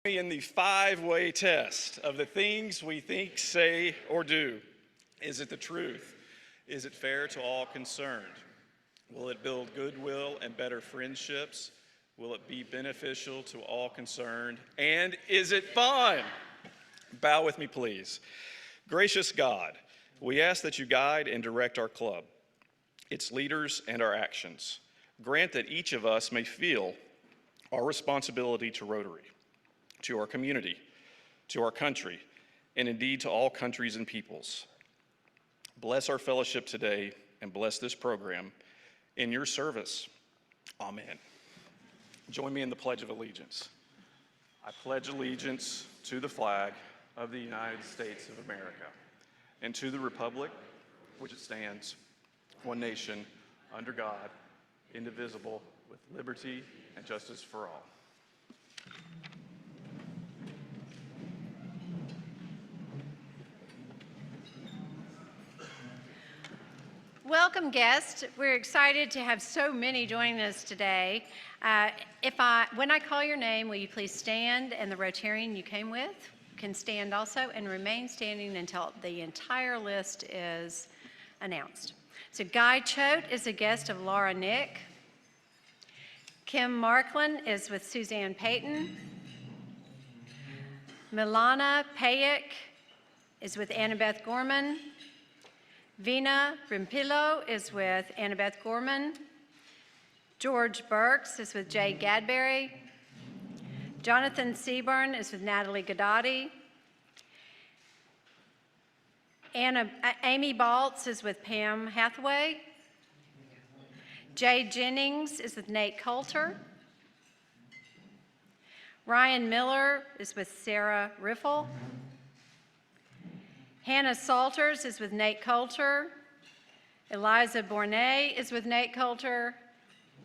In the five-way test of the things we think, say, or do. Is it the truth? Is it fair to all concerned? Will it build goodwill and better friendships? Will it be beneficial to all concerned? And is it fun? Bow with me, please. Gracious God, we ask that you guide and direct our club, its leaders, and our actions. Grant that each of us may feel our responsibility to Rotary, to our community, to our country, and indeed to all countries and peoples. Bless our fellowship today and bless this program in your service. Amen. Join me in the Pledge of Allegiance. I pledge allegiance to the flag of the United States of America and to the republic which it stands, one nation, under God, indivisible, with liberty and justice for all. Welcome, guests. We're excited to have so many joining us today. When I call your name, will you please stand, and the Rotarian you came with can stand also, and remain standing until the entire list is announced. So Guy Choate is a guest of Laura Nick. Kim Markland is with Suzanne Payton. Milana Payek is with Annabeth Gorman. Vina Rimpillo is with Annabeth Gorman. George Burks is with Jay Gadberry. Jonathan Seaburn is with Natalie Godotti. Amy Baltz is with Pam Hathaway. Jay Jennings is with Nate Coulter. Ryan Miller is with Sarah Riffle. Hannah Salters is with Nate Coulter. Eliza Bournet is with Nate Coulter.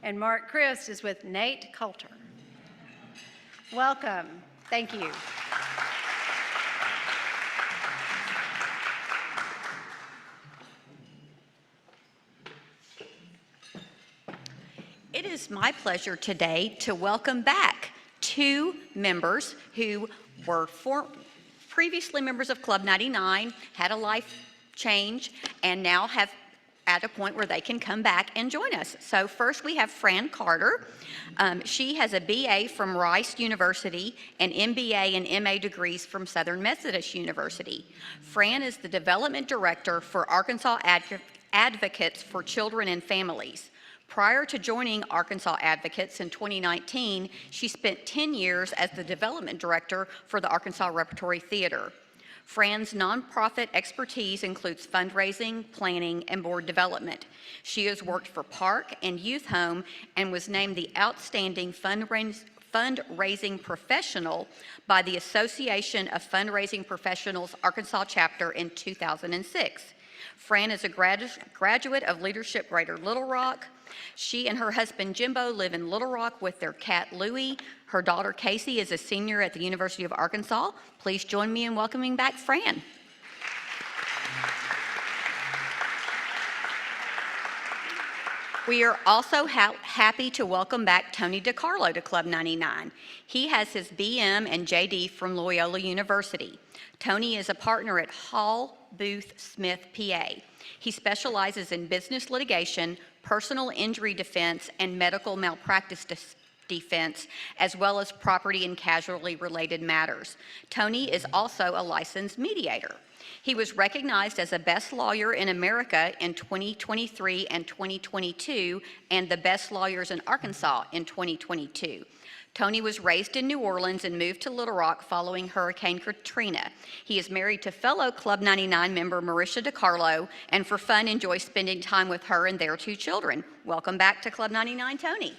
And Mark Christ is with Nate Coulter. Welcome. Thank you. It is my pleasure today to welcome back two members who were previously members of Club 99, had a life change, and now have at a point where they can come back and join us. So first we have Fran Carter. She has a BA from Rice University and MBA and MA degrees from Southern Methodist University. Fran is the Development Director for Arkansas Advocates for Children and Families. Prior to joining Arkansas Advocates in 2019, she spent 10 years as the Development Director for the Arkansas Repertory Theater. Fran's nonprofit expertise includes fundraising, planning, and board development. She has worked for Park and Youth Home and was named the Outstanding Fundraising Professional by the Association of Fundraising Professionals Arkansas Chapter in 2006. Fran is a graduate of Leadership Greater Little Rock. She and her husband Jimbo live in Little Rock with their cat Louie. Her daughter Casey is a senior at the University of Arkansas. Please join me in welcoming back Fran. We are also happy to welcome back Tony DiCarlo to Club 99. He has his BM and JD from Loyola University. Tony is a partner at Hall Booth Smith, PA. He specializes in business litigation, personal injury defense, and medical malpractice defense, as well as property and casualty related matters. Tony is also a licensed mediator. He was recognized as a Best Lawyer in America in 2023 and 2022, and the Best Lawyers in Arkansas in 2022. Tony was raised in New Orleans and moved to Little Rock following Hurricane Katrina. He is married to fellow Club 99 member Marisha DiCarlo, and for fun enjoys spending time with her and their two children. Welcome back to Club 99, Tony.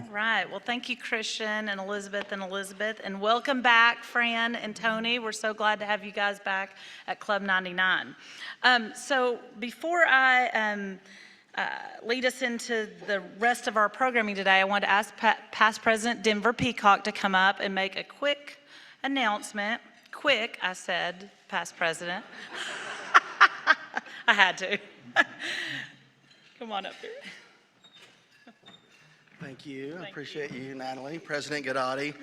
Right. Well, thank you, Christian and Elizabeth, and welcome back, Fran and Tony. We're so glad to have you guys back at Club 99. So before I lead us into the rest of our programming today, I want to ask Past President Denver Peacock to come up and make a quick announcement. Quick, I said, Past President. I had to. Come on up here. Thank you. I appreciate you, Natalie. President Gadati.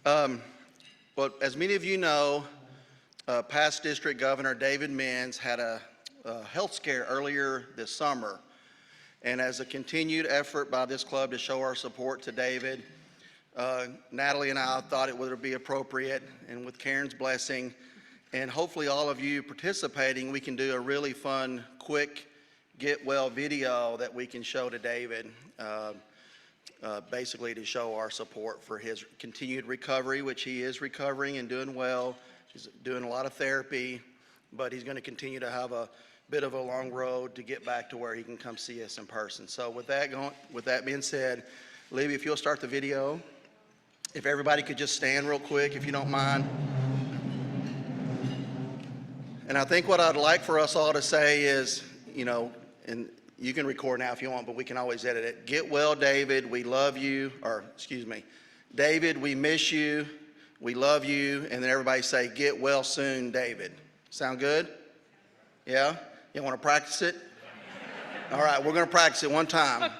Well, as many of you know, past District Governor David Menz had a health scare earlier this summer. And as a continued effort by this club to show our support to David, Natalie and I thought it would be appropriate, and with Karen's blessing, and hopefully all of you participating, we can do a really fun, quick, get well video that we can show to David, basically to show our support for his continued recovery, which he is recovering and doing well. He's doing a lot of therapy, but he's going to continue to have a bit of a long road to get back to where he can come see us in person. So with that being said, Libby, if you'll start the video. If everybody could just stand real quick, if you don't mind. And I think what I'd like for us all to say is, you know, and you can record now if you want, but we can always edit it. Get well, David, we love you, or excuse me, David, we miss you, we love you, and then everybody say, get well soon, David. Sound good? Yeah? You want to practice it? All right, we're going to practice it one time.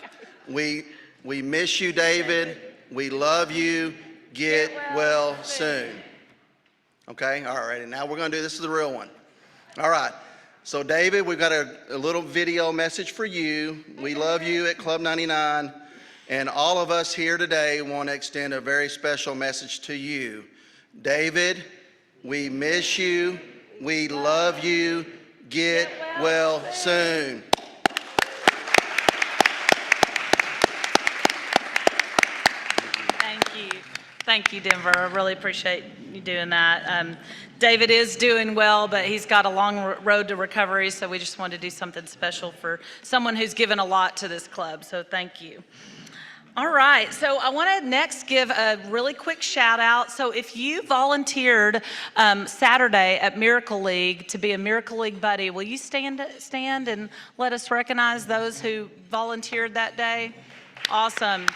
Okay. We miss you, David. We love you. Get well soon. Okay, all right, and now we're going to do, this is the real one. All right, so David, we've got a little video message for you. We love you at Club 99, and all of us here today want to extend a very special message to you. David, we miss you. We love you. Get well soon. Thank you, Denver. I really appreciate you doing that. David is doing well, but he's got a long road to recovery, so we just wanted to do something special for someone who's given a lot to this club, so thank you. All right, so I want to next give a really quick shout out. So if you volunteered Saturday at Miracle League to be a Miracle League buddy, will you stand and let us recognize those who volunteered that day? Awesome.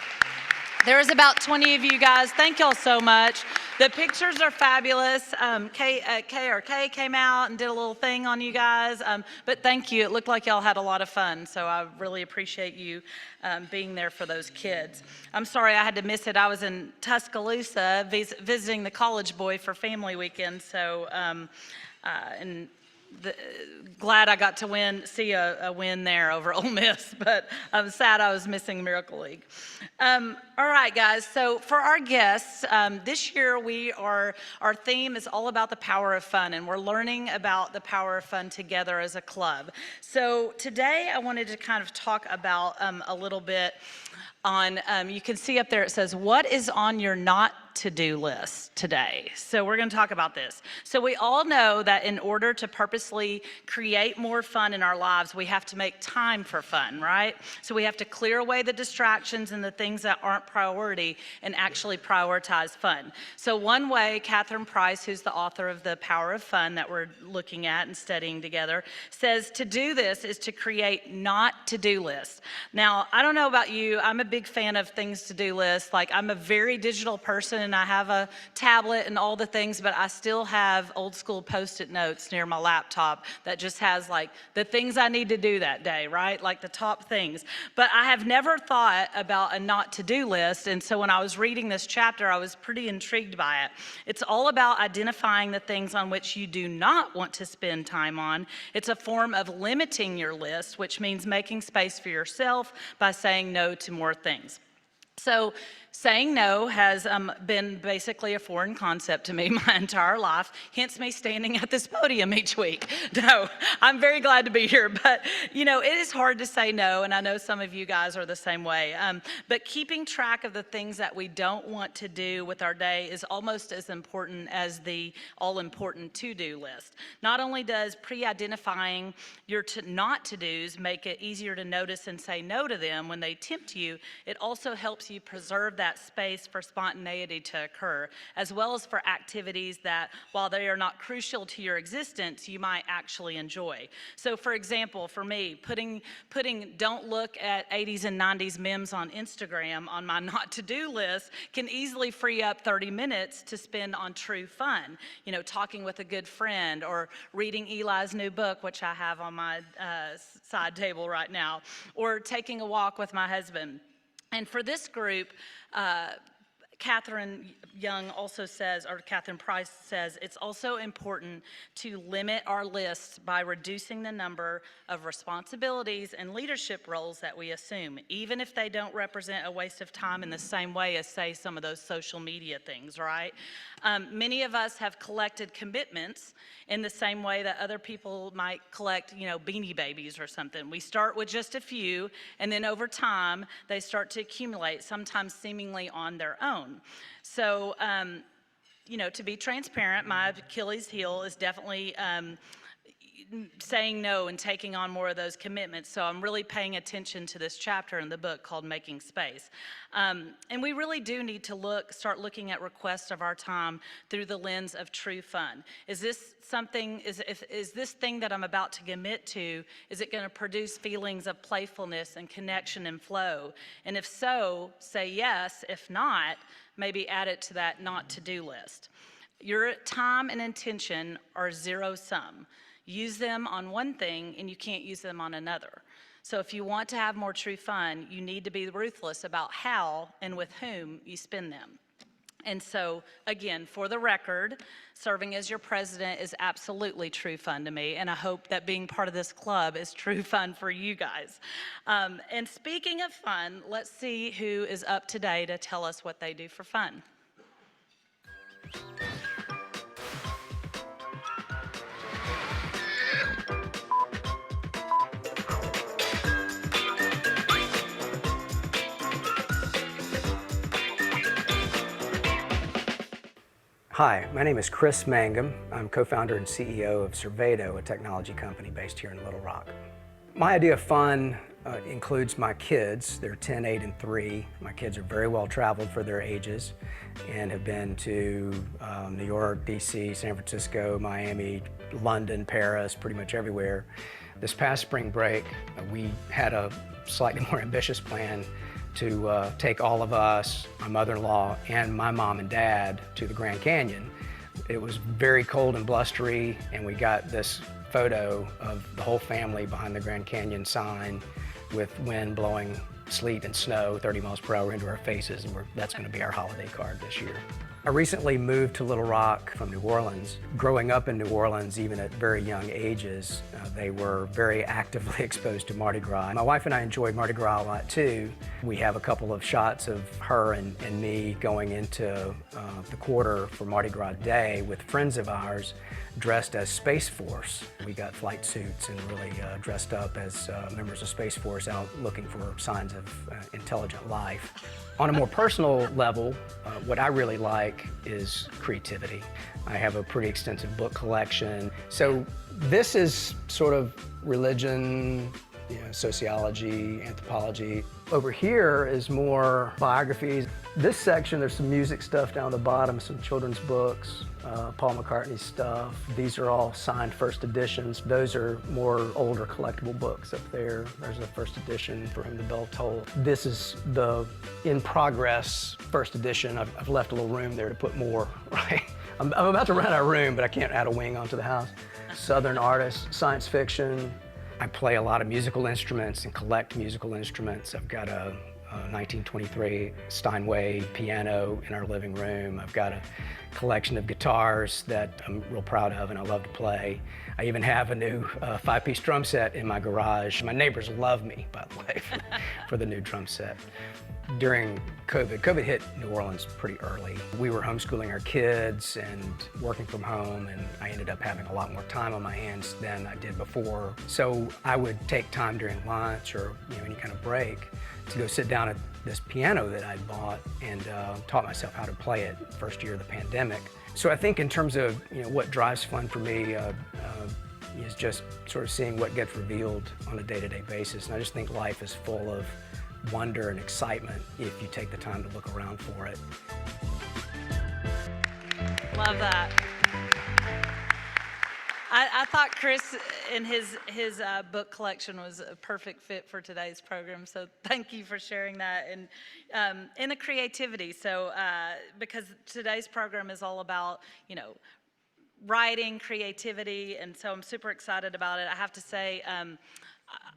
There was about 20 of you guys. Thank y'all so much. The pictures are fabulous. KRK came out and did a little thing on you guys. But thank you. It looked like y'all had a lot of fun. So I really appreciate you being there for those kids. I'm sorry I had to miss it. I was in Tuscaloosa visiting the college boy for family weekend. So, glad I got to see a win there over Ole Miss, but I'm sad I was missing Miracle League. All right, guys, so for our guests, this year our theme is all about the power of fun, and we're learning about the power of fun together as a club. So today I wanted to kind of talk about a little bit on, you can see up there it says, what is on your not to-do list today? So we're going to talk about this. So we all know that in order to purposely create more fun in our lives, we have to make time for fun, right? So we have to clear away the distractions and the things that aren't priority and actually prioritize fun. So one way, Catherine Price, who's the author of The Power of Fun that we're looking at and studying together, says to do this is to create not to-do lists. Now, I don't know about you, I'm a big fan of things to-do lists. Like, I'm a very digital person and I have a tablet and all the things, but I still have old school Post-it notes near my laptop that just has like the things I need to do that day, right? Like the top things. But I have never thought about a not to-do list, and so when I was reading this chapter, I was pretty intrigued by it. It's all about identifying the things on which you do not want to spend time on. It's a form of limiting your list, which means making space for yourself by saying no to more things. So saying no has been basically a foreign concept to me my entire life, hence me standing at this podium each week. No, I'm very glad to be here, but you know, it is hard to say no, and I know some of you guys are the same way. But keeping track of the things that we don't want to do with our day is almost as important as the all-important to-do list. Not only does pre-identifying your not to-dos make it easier to notice and say no to them when they tempt you, it also helps helps you preserve that space for spontaneity to occur, as well as for activities that, while they are not crucial to your existence, you might actually enjoy. So for example, for me, putting don't look at 80s and 90s memes on Instagram on my not to-do list can easily free up 30 minutes to spend on true fun. You know, talking with a good friend or reading Eli's new book, which I have on my side table right now, or taking a walk with my husband. And for this group, Catherine Young also says, or Catherine Price says, it's also important to limit our lists by reducing the number of responsibilities and leadership roles that we assume, even if they don't represent a waste of time in the same way as, say, some of those social media things, right? Many of us have collected commitments in the same way that other people might collect, you know, Beanie Babies or something. We start with just a few, and then over time, they start to accumulate, sometimes seemingly on their own. So, you know, to be transparent, my Achilles heel is definitely saying no and taking on more of those commitments. So I'm really paying attention to this chapter in the book called Making Space. And we really do need to start looking at requests of our time through the lens of true fun. Is this something, is this thing that I'm about to commit to, is it going to produce feelings of playfulness and connection and flow? And if so, say yes. If not, maybe add it to that not to-do list. Your time and intention are zero sum. Use them on one thing and you can't use them on another. So if you want to have more true fun, you need to be ruthless about how and with whom you spend them. And so, again, for the record, serving as your president is absolutely true fun to me, and I hope that being part of this club is true fun for you guys. And speaking of fun, let's see who is up today to tell us what they do for fun. Hi, my name is Chris Mangum. I'm co-founder and CEO of Survado, a technology company based here in Little Rock. My idea of fun includes my kids. They're 10, 8, and 3. My kids are very well traveled for their ages and have been to New York, DC, San Francisco, Miami, London, Paris, pretty much everywhere. This past spring break, we had a slightly more ambitious plan to take all of us, my mother-in-law, and my mom and dad to the Grand Canyon. It was very cold and blustery, and we got this photo of the whole family behind the Grand Canyon sign with wind blowing sleet and snow 30 miles per hour into our faces, and that's going to be our holiday card this year. I recently moved to Little Rock from New Orleans. Growing up in New Orleans, even at very young ages, they were very actively exposed to Mardi Gras. My wife and I enjoyed Mardi Gras a lot too. We have a couple of shots of her and me going into the quarter for Mardi Gras Day with friends of ours dressed as Space Force. We got flight suits and really dressed up as members of Space Force out looking for signs of intelligent life. On a more personal level, what I really like is creativity. I have a pretty extensive book collection. So this is sort of religion, sociology, anthropology. Over here is more biographies. This section, there's some music stuff down the bottom, some children's books, Paul McCartney stuff. These are all signed first editions. Those are more older collectible books up there. There's a first edition for Whom the Bell Tolled. This is the in-progress first edition. I've left a little room there to put more, right? I'm about to run out of room, but I can't add a wing onto the house. Southern artists, science fiction. I play a lot of musical instruments and collect musical instruments. I've got a 1923 Steinway piano in our living room. I've got a collection of guitars that I'm real proud of and I love to play. I even have a new 5-piece drum set in my garage. My neighbors love me, by the way, for the new drum set. During COVID hit New Orleans pretty early. We were homeschooling our kids and working from home, and I ended up having a lot more time on my hands than I did before. So I would take time during lunch or any kind of break to go sit down at this piano that I'd bought and taught myself how to play it first year of the pandemic. So I think in terms of what drives fun for me is just sort of seeing what gets revealed on a day-to-day basis. And I just think life is full of wonder and excitement if you take the time to look around for it. Love that. I thought Chris in his book collection was a perfect fit for today's program, so thank you for sharing that, and the creativity. So because today's program is all about, writing, creativity, and so I'm super excited about it. I have to say,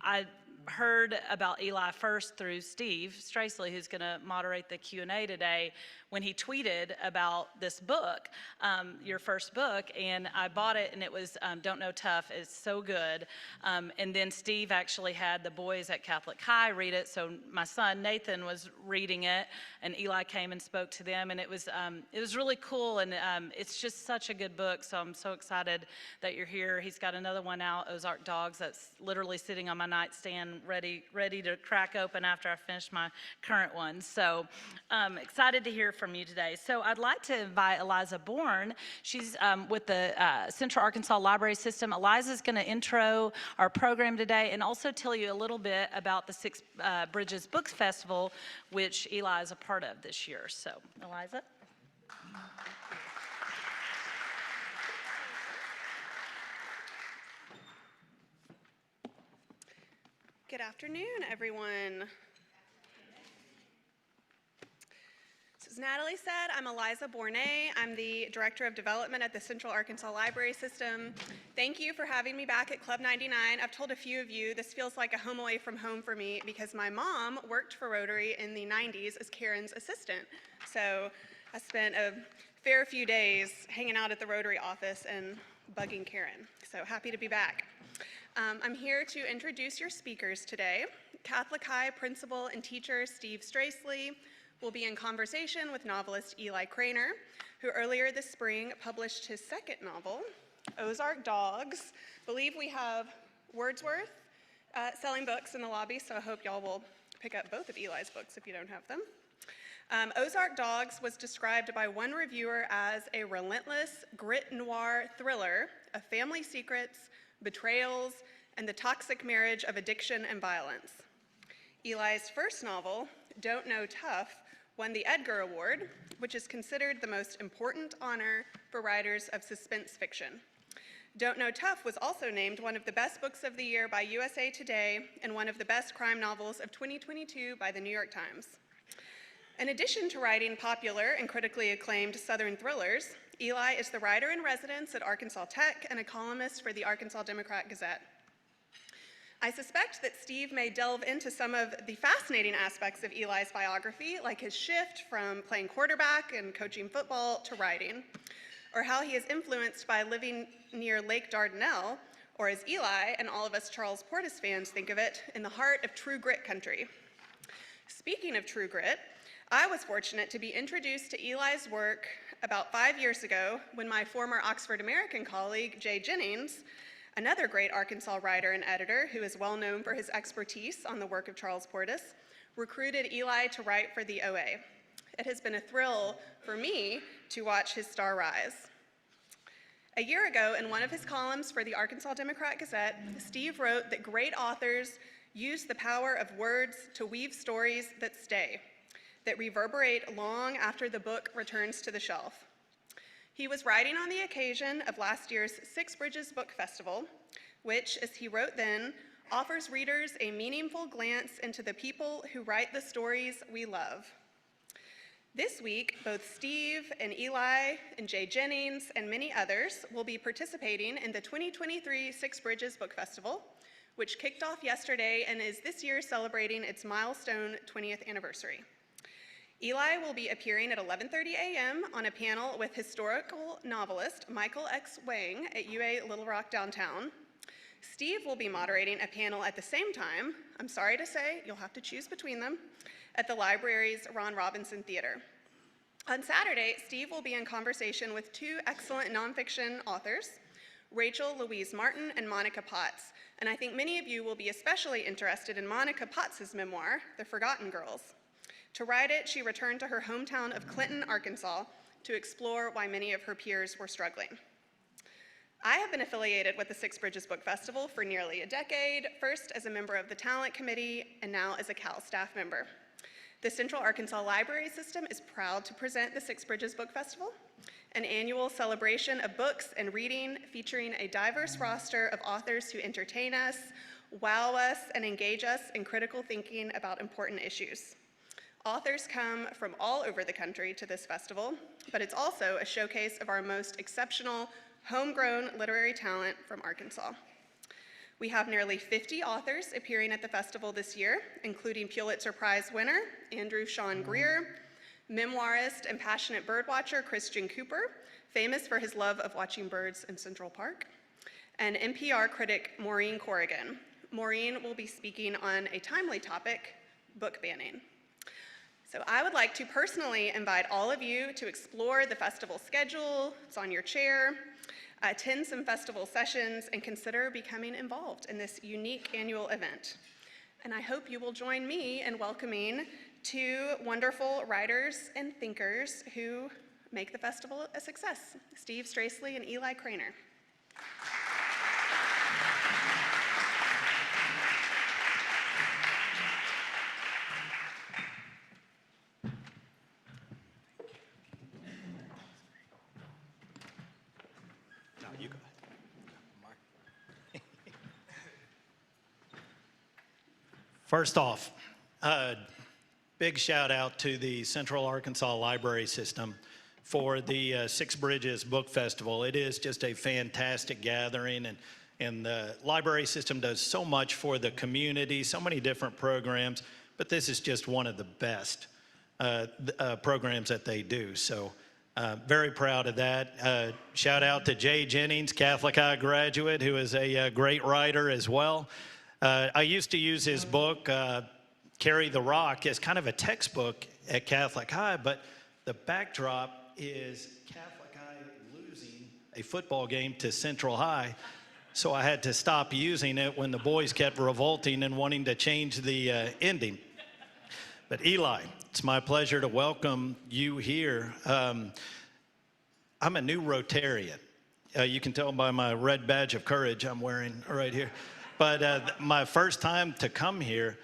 I heard about Eli first through Steve Stracely, who's going to moderate the Q&A today, when he tweeted about this book, your first book, and I bought it, and it was Don't Know Tough. It's so good. And then Steve actually had the boys at Catholic High read it, so my son Nathan was reading it, and Eli came and spoke to them, and it was really cool, and it's just such a good book, so I'm so excited that you're here. He's got another one out, Ozark Dogs, that's literally sitting on my nightstand ready to crack open after I finish my current one. So excited to hear from you today. So I'd like to invite Eliza Bourne. She's with the Central Arkansas Library System. Eliza's going to intro our program today and also tell you a little bit about the Six Bridges Books Festival, which Eli is a part of this year. So, Eliza. Good afternoon, everyone. So as Natalie said, I'm Eliza Bourne. I'm the Director of Development at the Central Arkansas Library System. Thank you for having me back at Club 99. I've told a few of you this feels like a home away from home for me because my mom worked for Rotary in the 90s as Karen's assistant. So I spent a fair few days hanging out at the Rotary office and bugging Karen. So happy to be back. I'm here to introduce your speakers today. Catholic High principal and teacher Steve Stracely will be in conversation with novelist Eli Craner, who earlier this spring published his second novel, Ozark Dogs. I believe we have Wordsworth selling books in the lobby, so I hope y'all will pick up both of Eli's books if you don't have them. Ozark Dogs was described by one reviewer as a relentless grit noir thriller of family secrets, betrayals, and the toxic marriage of addiction and violence. Eli's first novel, Don't Know Tough, won the Edgar Award, which is considered the most important honor for writers of suspense fiction. Don't Know Tough was also named one of the best books of the year by USA Today and one of the best crime novels of 2022 by the New York Times. In addition to writing popular and critically acclaimed Southern thrillers, Eli is the writer-in-residence at Arkansas Tech and a columnist for the Arkansas Democrat-Gazette. I suspect that Steve may delve into some of the fascinating aspects of Eli's biography, like his shift from playing quarterback and coaching football to writing, or how he is influenced by living near Lake Dardanelle, or as Eli and all of us Charles Portis fans think of it, in the heart of true grit country. Speaking of true grit, I was fortunate to be introduced to Eli's work about 5 years ago when my former Oxford American colleague, Jay Jennings, another great Arkansas writer and editor who is well known for his expertise on the work of Charles Portis, recruited Eli to write for the OA. It has been a thrill for me to watch his star rise. A year ago, in one of his columns for the Arkansas Democrat-Gazette, Steve wrote that great authors use the power of words to weave stories that stay, that reverberate long after the book returns to the shelf. He was writing on the occasion of last year's Six Bridges Book Festival, which, as he wrote then, offers readers a meaningful glance into the people who write the stories we love. This week, both Steve and Eli and Jay Jennings and many others will be participating in the 2023 Six Bridges Book Festival, which kicked off yesterday and is this year celebrating its milestone 20th anniversary. Eli will be appearing at 11:30 a.m. on a panel with historical novelist Michael X. Wang at UA Little Rock downtown. Steve will be moderating a panel at the same time, I'm sorry to say, you'll have to choose between them, at the library's Ron Robinson Theater. On Saturday, Steve will be in conversation with two excellent nonfiction authors, Rachel Louise Martin and Monica Potts, and I think many of you will be especially interested in Monica Potts' memoir, The Forgotten Girls. To write it, she returned to her hometown of Clinton, Arkansas, to explore why many of her peers were struggling. I have been affiliated with the Six Bridges Book Festival for nearly a decade, first as a member of the talent committee and now as a Cal staff member. The Central Arkansas Library System is proud to present the Six Bridges Book Festival, an annual celebration of books and reading featuring a diverse roster of authors who entertain us, wow us, and engage us in critical thinking about important issues. Authors come from all over the country to this festival, but it's also a showcase of our most exceptional homegrown literary talent from Arkansas. We have nearly 50 authors appearing at the festival this year, including Pulitzer Prize winner Andrew Sean Greer, memoirist and passionate birdwatcher Christian Cooper, famous for his love of watching birds in Central Park, and NPR critic Maureen Corrigan. Maureen will be speaking on a timely topic, book banning. So I would like to personally invite all of you to explore the festival schedule. It's on your chair. Attend some festival sessions and consider becoming involved in this unique annual event. And I hope you will join me in welcoming two wonderful writers and thinkers who make the festival a success, Steve Stracely and Eli Craner. First off, big shout out to the Central Arkansas Library System for the Six Bridges Book Festival. It is just a fantastic gathering, and the library system does so much for the community, so many different programs, but this is just one of the best programs that they do. So very proud of that. Shout out to Jay Jennings, Catholic High graduate, who is a great writer as well. I used to use his book, Carry the Rock, as kind of a textbook at Catholic High, but the backdrop is Catholic High losing a football game to Central High, so I had to stop using it when the boys kept revolting and wanting to change the ending. But Eli, it's my pleasure to welcome you here. I'm a new Rotarian. You can tell by my red badge of courage I'm wearing right here. But my first time to come here,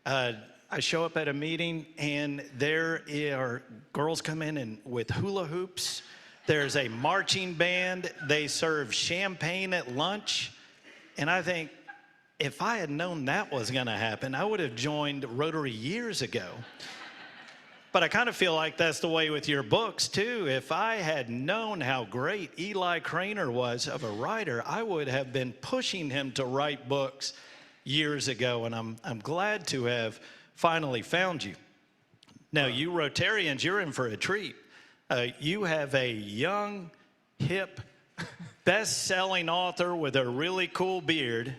I show up at a meeting and there are girls come in and with hula hoops. There's a marching band. They serve champagne at lunch. And I think if I had known that was going to happen, I would have joined Rotary years ago. But I kind of feel like that's the way with your books, too. If I had known how great Eli Craner was of a writer, I would have been pushing him to write books years ago, and I'm glad to have finally found you. Now, you Rotarians, you're in for a treat. You have a young, hip, best-selling author with a really cool beard,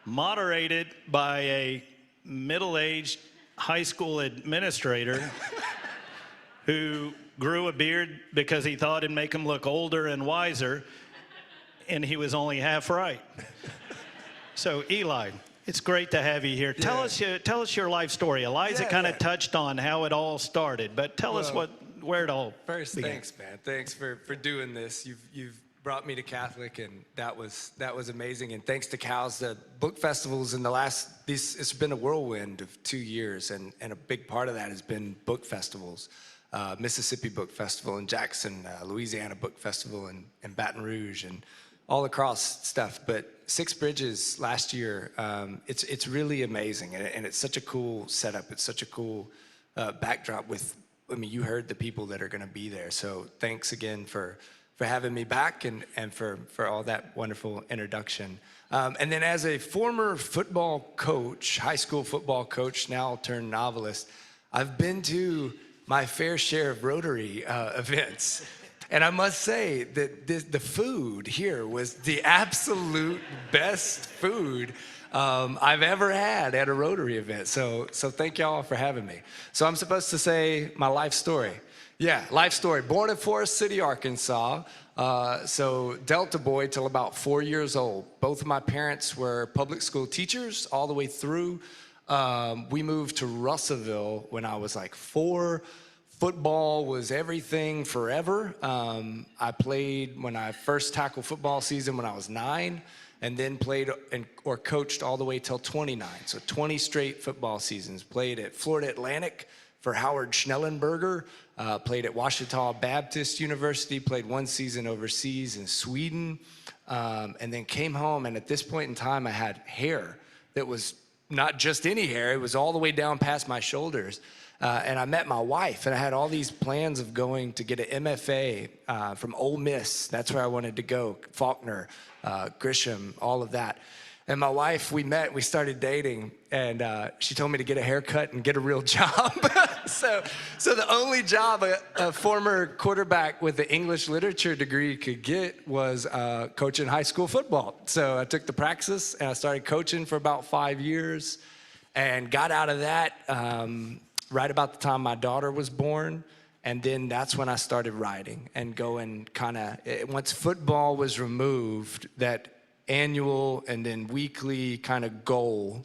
moderated by a middle-aged high school administrator who grew a beard because he thought it'd make him look older and wiser, and he was only half right. So Eli, it's great to have you here. Yeah. Tell us your life story. Eliza kind of touched on how it all started, but tell us where it all began. Thanks, man. Thanks for doing this. You've brought me to Catholic, and that was amazing. And thanks to Cal's, the book festivals in it's been a whirlwind of 2 years, and a big part of that has been book festivals. Mississippi Book Festival in Jackson, Louisiana Book Festival in Baton Rouge, and all across stuff. But Six Bridges last year, it's really amazing, and it's such a cool setup. It's such a cool backdrop you heard the people that are going to be there. So thanks again for having me back and for all that wonderful introduction. And then as a former football coach, high school football coach, now turned novelist, I've been to my fair share of Rotary events. And I must say that the food here was the absolute best food I've ever had at a Rotary event. So thank y'all for having me. So I'm supposed to say my life story. Yeah, life story. Born in Forest City, Arkansas. So Delta boy till about 4 years old. Both of my parents were public school teachers all the way through. We moved to Russellville when I was like four football was everything forever. I played when I first tackled football season when I was 9, and then played or coached all the way till 29. So 20 straight football seasons. Played at Florida Atlantic for Howard Schnellenberger, played at Ouachita Baptist University, played 1 season overseas in Sweden, and then came home, and at this point in time, I had hair that was not just any hair, it was all the way down past my shoulders. And I met my wife, and I had all these plans of going to get an MFA from Ole Miss. That's where I wanted to go, Faulkner, Grisham, all of that. And my wife, we met, we started dating, and she told me to get a haircut and get a real job. so the only job a former quarterback with an English literature degree could get was coaching high school football. So I took the praxis, and I started coaching for about 5 years, and got out of that right about the time my daughter was born. And then that's when I started writing and going once football was removed, that annual and then weekly kind of goal,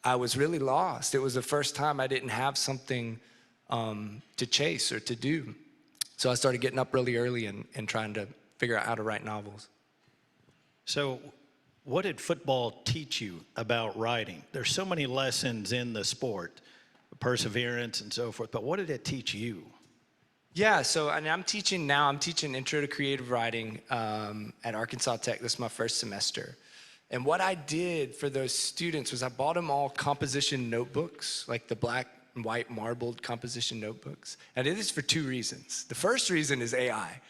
I was really lost. It was the first time I didn't have something to chase or to do. So I started getting up really early and trying to figure out how to write novels. So what did football teach you about writing? There's so many lessons in the sport, perseverance and so forth, but what did it teach you? Yeah, so I'm teaching Intro to Creative Writing at Arkansas Tech. This is my first semester. And what I did for those students was I bought them all composition notebooks, like the black and white marbled composition notebooks. I did this for 2 reasons. The first reason is AI.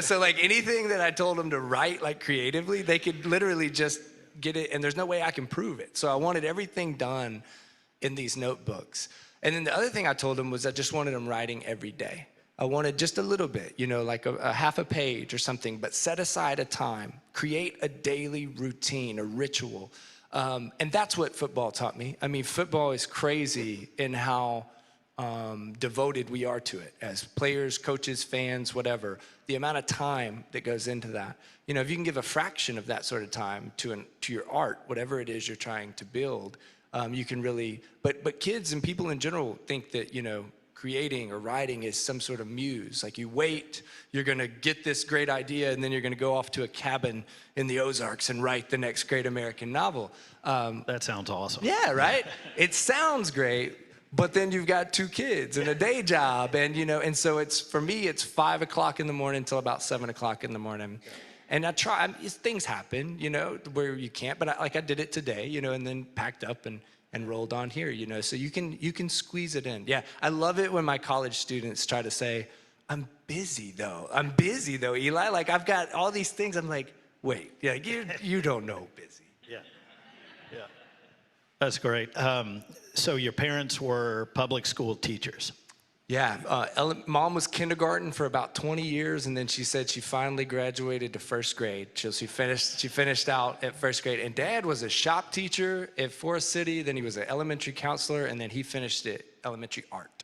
So like anything that I told them to write like creatively, they could literally just get it, and there's no way I can prove it. So I wanted everything done in these notebooks. And then the other thing I told them was I just wanted them writing every day. I wanted just a little bit, like a half a page or something, but set aside a time, create a daily routine, a ritual. And that's what football taught me. I mean, football is crazy in how devoted we are to it as players, coaches, fans, whatever. The amount of time that goes into that. If you can give a fraction of that sort of time to your art, whatever it is you're trying to build, you can really, but kids and people in general think that, creating or writing is some sort of muse. Like you wait, you're gonna get this great idea, and then you're gonna go off to a cabin in the Ozarks and write the next great American novel. That sounds awesome. Yeah, right? It sounds great, but then you've got 2 kids and a day job, and so for me, it's 5 o'clock in the morning till about 7 o'clock in the morning. And I try, things happen, where you can't, but I did it today, and then packed up and rolled on here, so you can squeeze it in. Yeah, I love it when my college students try to say, I'm busy though, Eli. Like I've got all these things. I'm like, wait, yeah, you don't know busy. Yeah, that's great. So your parents were public school teachers. Yeah, Mom was kindergarten for about 20 years, and then she said she finally graduated to first grade. So she finished out at first grade. And Dad was a shop teacher at Forest City, then he was an elementary counselor, and then he finished at elementary art.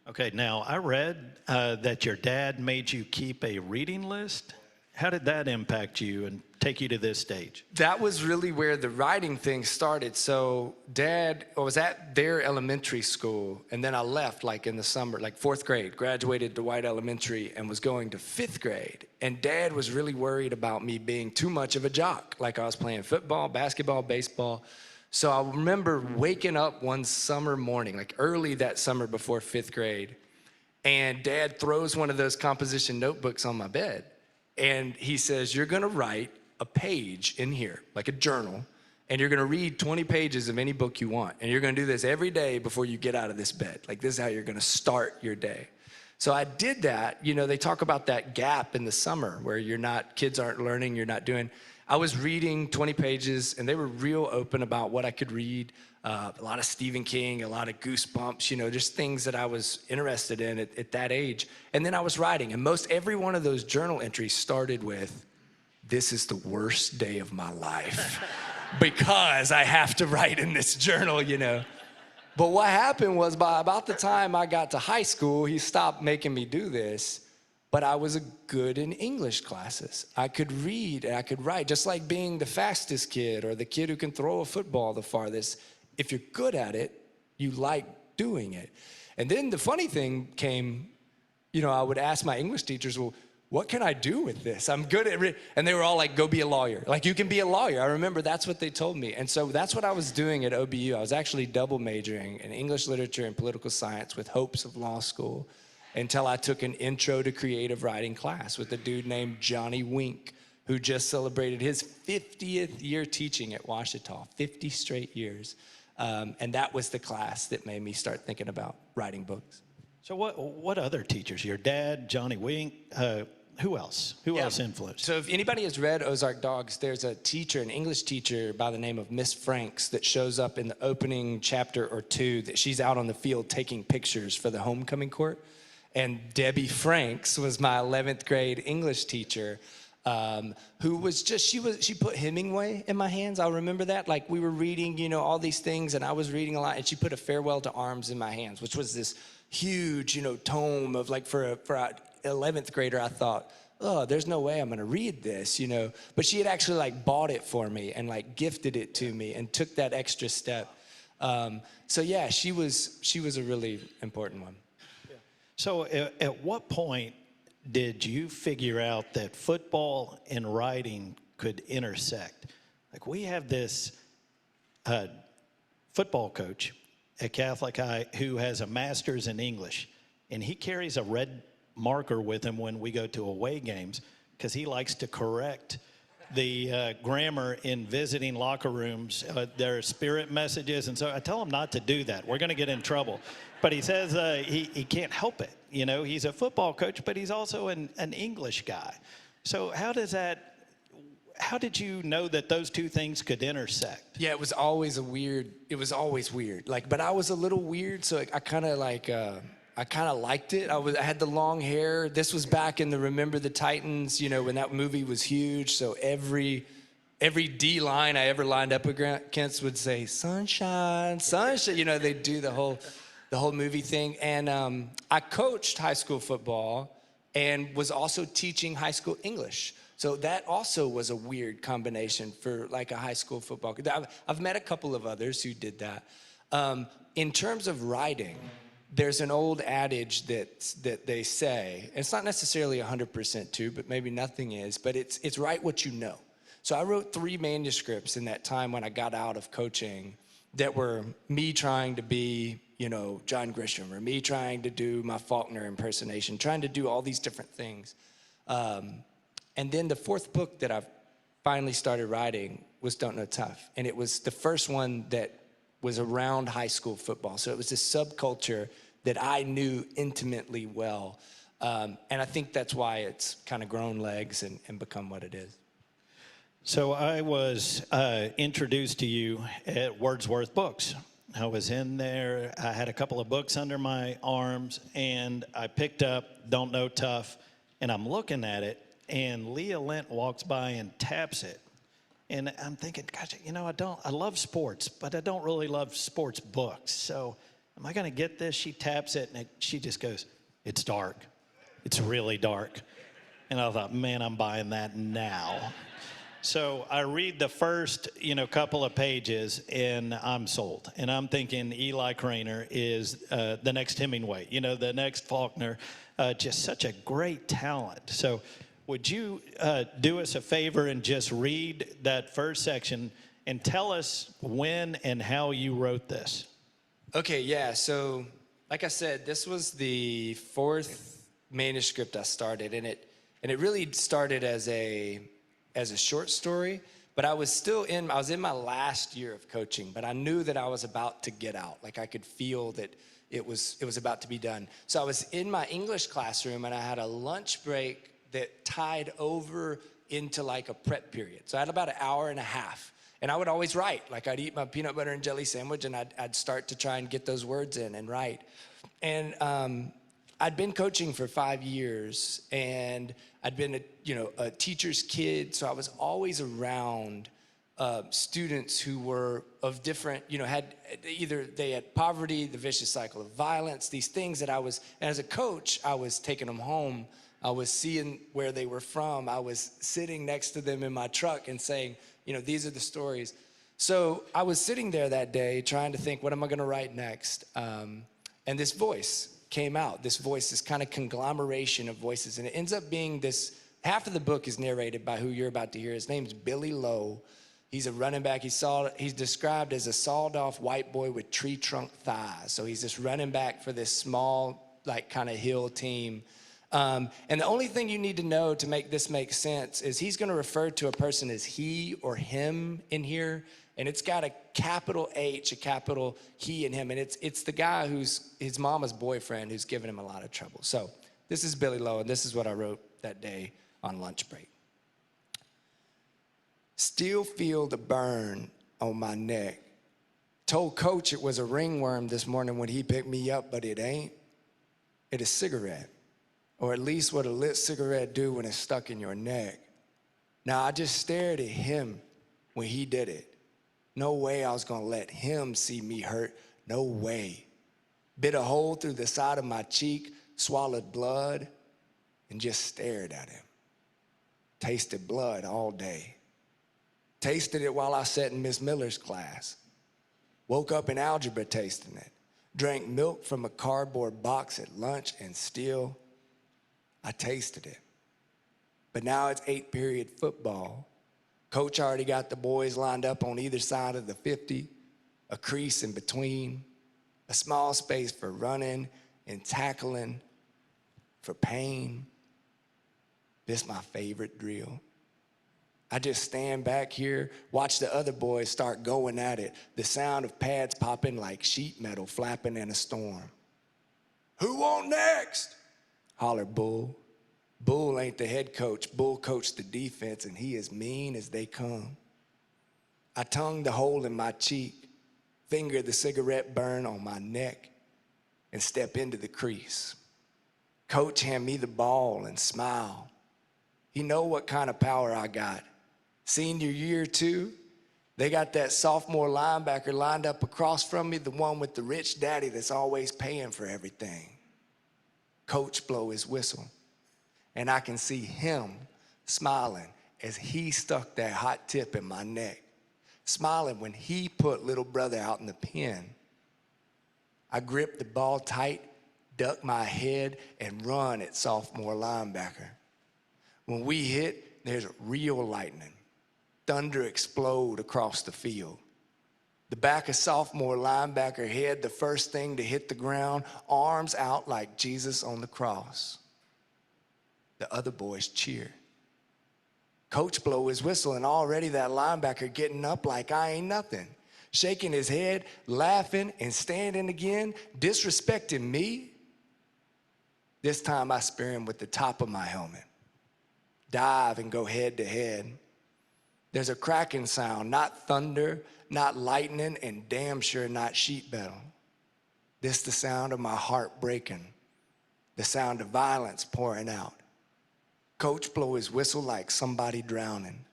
Okay, now I read that your dad made you keep a reading list. How did that impact you and take you to this stage? That was really where the writing thing started. So Dad was at their elementary school, and then I left like in the summer, like 4th grade, graduated to White Elementary and was going to 5th grade. And Dad was really worried about me being too much of a jock. Like I was playing football, basketball, baseball. So I remember waking up one summer morning, like early that summer before 5th grade, and Dad throws one of those composition notebooks on my bed. And he says, you're gonna write a page in here, like a journal, and you're gonna read 20 pages of any book you want. And you're gonna do this every day before you get out of this bed. Like this is how you're gonna start your day. So I did that. They talk about that gap in the summer where kids aren't learning, you're not doing. I was reading 20 pages, and they were real open about what I could read. A lot of Stephen King, a lot of Goosebumps, just things that I was interested in at that age. And then I was writing, and most every one of those journal entries started with, this is the worst day of my life because I have to write in this journal, But what happened was by about the time I got to high school, he stopped making me do this, but I was good in English classes. I could read and I could write, just like being the fastest kid or the kid who can throw a football the farthest. If you're good at it, you like doing it. And then the funny thing came, you know, I would ask my English teachers, well, what can I do with this? I'm good at and they were all like, go be a lawyer. Like, you can be a lawyer. I remember that's what they told me. And so that's what I was doing at OBU. I was actually double majoring in English literature and political science with hopes of law school until I took an intro to creative writing class with a dude named Johnny Wink, who just celebrated his 50th year teaching at Ouachita, 50 straight years. And that was the class that made me start thinking about writing books. So what other teachers? Your dad, Johnny Wink, who else? Who else influenced? So if anybody has read Ozark Dogs, there's a teacher, an English teacher by the name of Miss Franks that shows up in the opening chapter or two that she's out on the field taking pictures for the homecoming court. And Debbie Franks was my 11th grade English teacher, who was just, she put Hemingway in my hands. I'll remember that. Like, we were reading, you know, all these things, and I was reading a lot, and she put A Farewell to Arms in my hands, which was this huge, you know, tome of, like, for an 11th grader, I thought, oh, there's no way I'm gonna read this, you know. But she had actually, like, bought it for me and, like, gifted it to me and took that extra step. So yeah, she was a really important one. So at what point did you figure out that football and writing could intersect? Like, we have this football coach at Catholic High who has a master's in English, and he carries a red marker with him when we go to away games because he likes to correct the grammar in visiting locker rooms, their spirit messages. And so I tell him not to do that. We're going to get in trouble. But he says he can't help it. You know, he's a football coach, but he's also an English guy. So how did you know that those two things could intersect? Yeah, it was always weird. Like, but I was a little weird, so I kind of liked it. I had the long hair. This was back in the Remember the Titans, you know, when that movie was huge. So every D line I ever lined up against would say, sunshine, sunshine. You know, they'd do the whole movie thing. And I coached high school football and was also teaching high school English. So that also was a weird combination for like a high school football. I've met a couple of others who did that. In terms of writing, there's an old adage that they say, and it's not necessarily 100% true, but maybe nothing is, but it's write what you know. So I wrote 3 manuscripts in that time when I got out of coaching that were me trying to be, you know, John Grisham, or me trying to do my Faulkner impersonation, trying to do all these different things. And then the 4th book that I've finally started writing was Don't Know Tough. And it was the first one that was around high school football. So it was this subculture that I knew intimately well. And I think that's why it's kind of grown legs and become what it is. So I was introduced to you at Wordsworth Books. I was in there, I had a couple of books under my arms, and I picked up Don't Know Tough, and I'm looking at it, and Leah Lent walks by and taps it. And I'm thinking, gosh, you know, I love sports, but I don't really love sports books. So am I gonna get this? She taps it, and she just goes, it's dark. It's really dark. And I thought, man, I'm buying that now. So I read the first, couple of pages, and I'm sold. And I'm thinking Eli Craner is the next Hemingway, the next Faulkner, just such a great talent. So would you do us a favor and just read that first section and tell us when and how you wrote this? Okay, yeah. So like I said, this was the 4th manuscript I started, and it really started as a short story, but I was in my last year of coaching, but I knew that I was about to get out. Like, I could feel that it was about to be done. So I was in my English classroom, and I had a lunch break that tied over into like a prep period. So I had about an hour and a half, and I would always write. Like, I'd eat my peanut butter and jelly sandwich, and I'd start to try and get those words in and write. And I'd been coaching for 5 years, and I'd been a teacher's kid, so I was always around students who were of different, had poverty, the vicious cycle of violence, these things that and as a coach, I was taking them home. I was seeing where they were from. I was sitting next to them in my truck and saying, these are the stories. So I was sitting there that day trying to think, what am I going to write next? And this voice came out, this voice, this kind of conglomeration of voices. And it ends up being this, half of the book is narrated by who you're about to hear. His name's Billy Lowe. He's a running back. He's described as a sawed-off white boy with tree trunk thighs. So he's this running back for this small, like, kind of hill team. And the only thing you need to know to make this make sense is he's going to refer to a person as he or him in here. And it's got a capital H, a capital he and him. And it's the guy who's his mama's boyfriend who's giving him a lot of trouble. So this is Billy Lowe, and this is what I wrote that day on lunch break. Still feel the burn on my neck. Told coach it was a ringworm this morning when he picked me up, but it ain't. It is cigarette, or at least what a lit cigarette do when it's stuck in your neck. Now I just stared at him when he did it. No way I was gonna let him see me hurt, no way. Bit a hole through the side of my cheek, swallowed blood, and just stared at him. Tasted blood all day. Tasted it while I sat in Miss Miller's class. Woke up in algebra tasting it. Drank milk from a cardboard box at lunch, and still, I tasted it. But now it's 8th period football. Coach already got the boys lined up on either side of the 50, a crease in between, a small space for running and tackling, for pain. This my favorite drill. I just stand back here, watch the other boys start going at it, the sound of pads popping like sheet metal flapping in a storm. Who on next? Holler Bull. Bull ain't the head coach. Bull coached the defense, and he as mean as they come. I tongue the hole in my cheek, finger the cigarette burn on my neck, and step into the crease. Coach hand me the ball and smile. He know what kind of power I got. Senior year too, they got that sophomore linebacker lined up across from me, the one with the rich daddy that's always paying for everything. Coach blow his whistle, and I can see him smiling as he stuck that hot tip in my neck, smiling when he put little brother out in the pen. I grip the ball tight, duck my head, and run at sophomore linebacker. When we hit, there's real lightning. Thunder explode across the field. The back of sophomore linebacker head, the first thing to hit the ground, arms out like Jesus on the cross. The other boys cheer. Coach blow his whistle, and already that linebacker getting up like I ain't nothing, shaking his head, laughing, and standing again, disrespecting me. This time I spear him with the top of my helmet. Dive and go head to head. There's a cracking sound, not thunder, not lightning, and damn sure not sheet metal. This the sound of my heart breaking, the sound of violence pouring out. Coach blow his whistle like somebody drowning.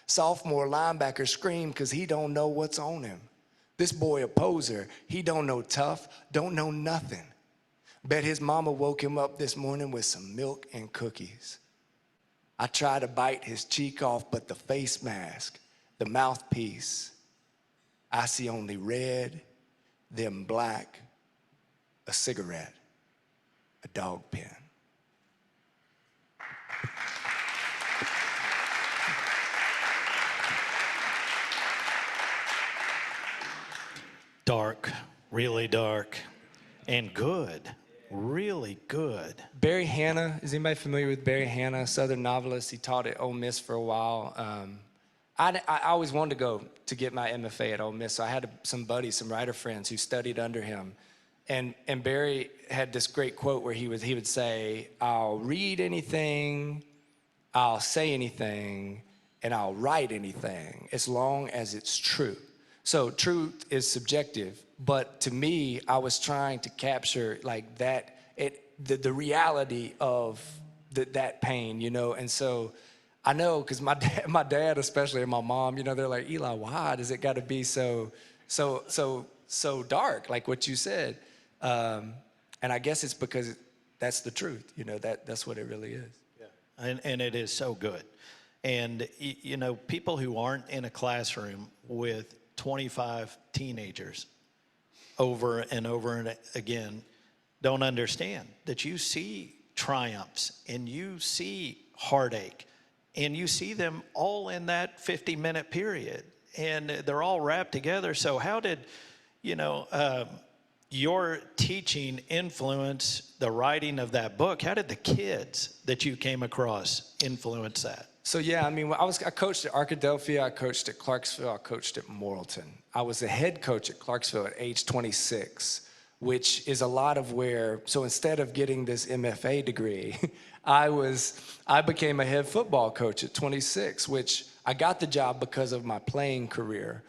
Sophomore linebacker scream because he don't know what's on him. This boy a poser, he don't know tough, don't know nothing. Bet his mama woke him up this morning with some milk and cookies. I try to bite his cheek off, but the face mask, the mouthpiece, I see only red, then black, a cigarette, a dog pen. Dark, really dark, and good. Really good. Barry Hannah, is anybody familiar with Barry Hannah, Southern novelist? He taught at Ole Miss for a while. I always wanted to go to get my MFA at Ole Miss, so I had some buddies, some writer friends who studied under him. And Barry had this great quote where he would say, I'll read anything, I'll say anything, and I'll write anything as long as it's true. So truth is subjective, but to me, I was trying to capture like that, the reality of that pain, you know? And so I know, because my dad especially, and my mom, you know, they're like, Eli, why does it got to be so dark, like what you said? And I guess it's because that's the truth, you know, that's what it really is. Yeah. And it is so good. And, you know, people who aren't in a classroom with 25 teenagers over and over and again, don't understand, that you see triumphs and you see heartache and you see them all in that 50-minute period, and they're all wrapped together. So how did, your teaching influence the writing of that book? How did the kids that you came across influence that? So yeah, I mean, I coached at Arkadelphia, I coached at Clarksville, I coached at Morrilton. I was the head coach at Clarksville at age 26, which is a lot of so instead of getting this MFA degree, I became a head football coach at 26, which I got the job because of my playing career.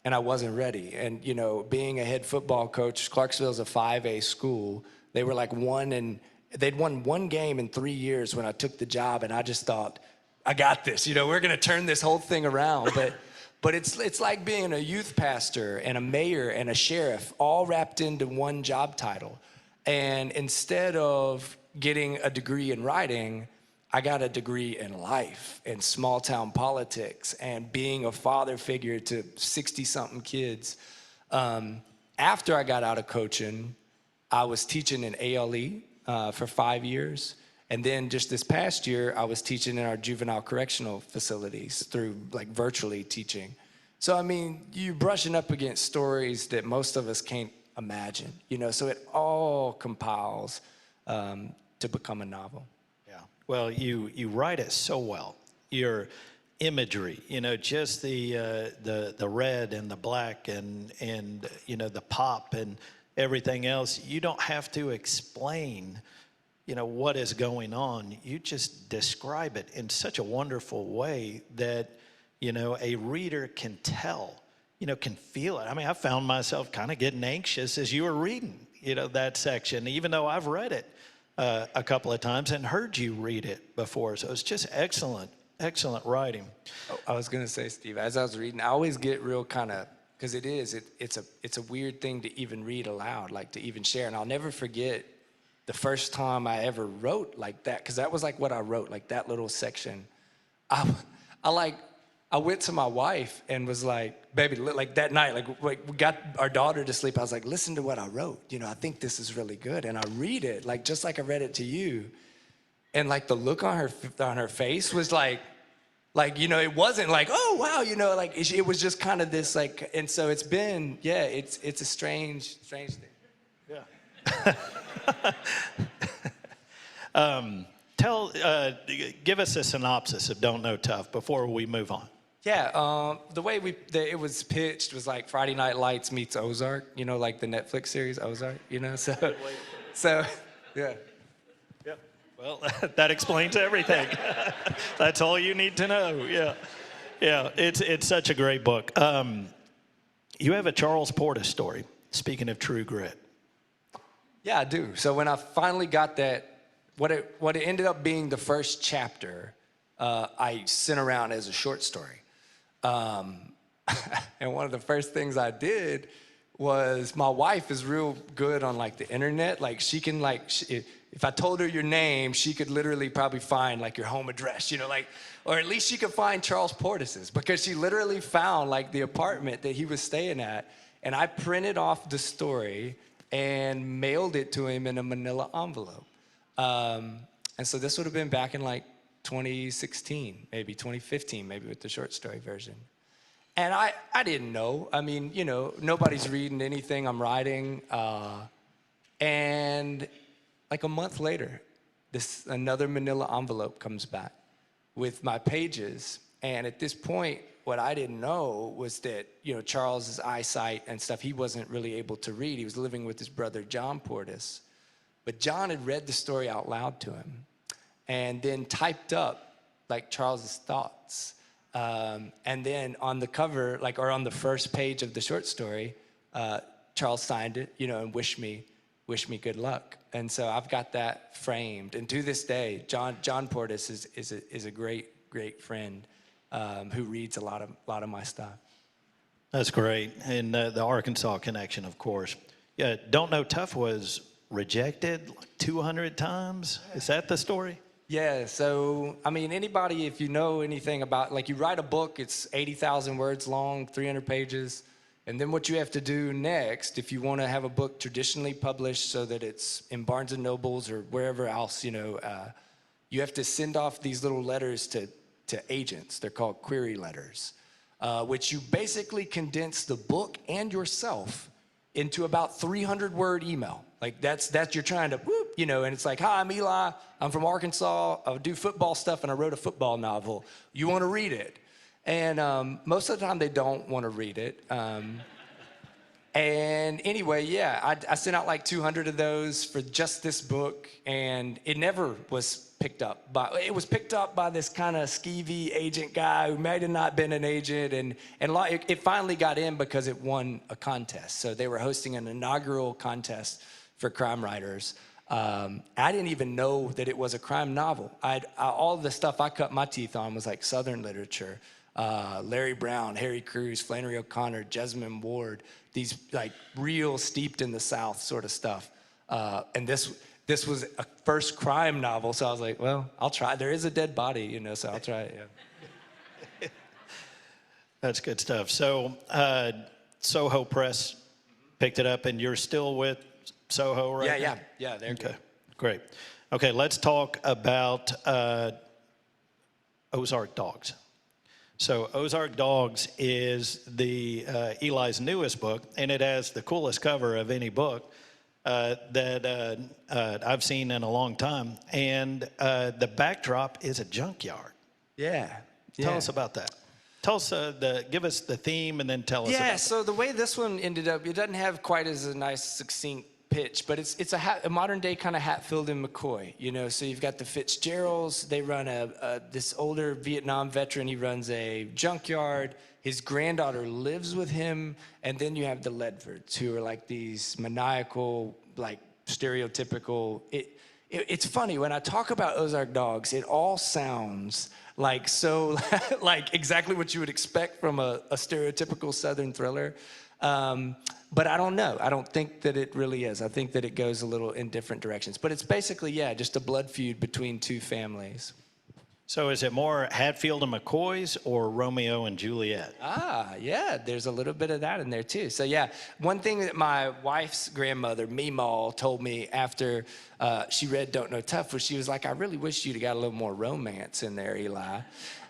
And I wasn't ready. And, being a head football coach, Clarksville's a 5A school. They were like they'd won one game in 3 years when I took the job, and I just thought, I got this. We're going to turn this whole thing around. But it's like being a youth pastor and a mayor and a sheriff all wrapped into one job title. And instead of getting a degree in writing, I got a degree in life and small town politics and being a father figure to 60-something kids. After I got out of coaching, I was teaching in ALE for 5 years. And then just this past year, I was teaching in our juvenile correctional facilities through virtually teaching. So, I mean, you're brushing up against stories that most of us can't imagine, so it all compiles to become a novel. Yeah. Well, you write it so well. Your imagery, just the red and the black and the pop and everything else. You don't have to explain what is going on. You just describe it in such a wonderful way that, a reader can tell, can feel it. I mean, I found myself kind of getting anxious as you were reading, that section, even though I've read it a couple of times and heard you read it before. So it's just excellent writing. Oh, I was going to say, Steve, as I was reading, I always get real kind of, because it's a weird thing to even read aloud, to even share. And I'll never forget the first time I ever wrote like that, because that was what I wrote, that little section. I went to my wife and was like, baby, that night, we got our daughter to sleep. I was like, listen to what I wrote. I think this is really good. And I read it, just like I read it to you. And the look on her face was it wasn't oh, wow, it was just kind of this and so it's been, it's a strange thing. Yeah. Give us a synopsis of Don't Know Tough before we move on. Yeah, the way it was pitched was Friday Night Lights meets Ozark, the Netflix series Ozark, so yeah. Yeah. Well, that explains everything. That's all you need to know. Yeah. Yeah, it's such a great book. You have a Charles Portis story, speaking of true grit. Yeah, I do. So when I finally got that, what it ended up being the first chapter, I sent around as a short story. And one of the first things I did was, my wife is real good on the internet. She can if I told her your name, she could literally probably find your home address, or at least she could find Charles Portis's, because she literally found the apartment that he was staying at. And I printed off the story and mailed it to him in a manila envelope. And so this would have been back in 2016, maybe 2015, maybe with the short story version. And I didn't know. I mean, nobody's reading anything I'm writing. And a month later, another manila envelope comes back with my pages. And at this point, what I didn't know was that, Charles's eyesight and stuff, he wasn't really able to read. He was living with his brother, John Portis. But John had read the story out loud to him and then typed up Charles's thoughts. And then on the cover, or on the first page of the short story, Charles signed it, and wished me good luck. And so I've got that framed. And to this day, John Portis is a great friend who reads a lot of my stuff. That's great. And the Arkansas connection, of course. Yeah, Don't Know Tough was rejected 200 times. Is that the story? Yeah, so, I mean, anybody, if you know anything about, you write a book, it's 80,000 words long, 300 pages, And then what you have to do next, if you want to have a book traditionally published so that it's in Barnes and Nobles or wherever else, you have to send off these little letters to agents. They're called query letters, which you basically condense the book and yourself into about 300-word email. Like that's you're trying to, whoop, and it's like, hi, I'm Eli. I'm from Arkansas. I do football stuff, and I wrote a football novel. You want to read it? And most of the time, they don't want to read it. And anyway, yeah, I sent out like 200 of those for just this book, and it never was picked up. It was picked up by this kind of skeevy agent guy who might have not been an agent, and it finally got in because it won a contest. So they were hosting an inaugural contest for crime writers. I didn't even know that it was a crime novel. All the stuff I cut my teeth on was like Southern literature. Larry Brown, Harry Crews, Flannery O'Connor, Jesmond Ward, these like real steeped in the South sort of stuff. And this was a first crime novel, so I was like, well, I'll try. There is a dead body, so I'll try it, yeah. That's good stuff. So Soho Press picked it up, and you're still with Soho right now? Yeah, they're Okay, good. great. Okay, let's talk about Ozark Dogs. So Ozark Dogs is Eli's newest book, and it has the coolest cover of any book that I've seen in a long time. And the backdrop is a junkyard. Yeah. Tell us about that. Tell us, give us the theme, and then tell us about Yeah, it. so the way this one ended up, it doesn't have quite as a nice, succinct pitch, but it's a modern day kind of Hatfield and McCoy, so you've got the Fitzgeralds. They run this older Vietnam veteran. He runs a junkyard. His granddaughter lives with him, and then you have the Ledfords, who are like these maniacal, like stereotypical. It's funny when I talk about Ozark Dogs, it all sounds like so like exactly what you would expect from a stereotypical Southern thriller. But I don't know. I don't think that it really is. I think that it goes a little in different directions. But it's basically, just a blood feud between two families. So is it more Hatfield and McCoy's or Romeo and Juliet? Yeah, there's a little bit of that in there too. So yeah, one thing that my wife's grandmother, Meemaw, told me after she read Don't Know Tough was she was like, I really wish you'd have got a little more romance in there, Eli.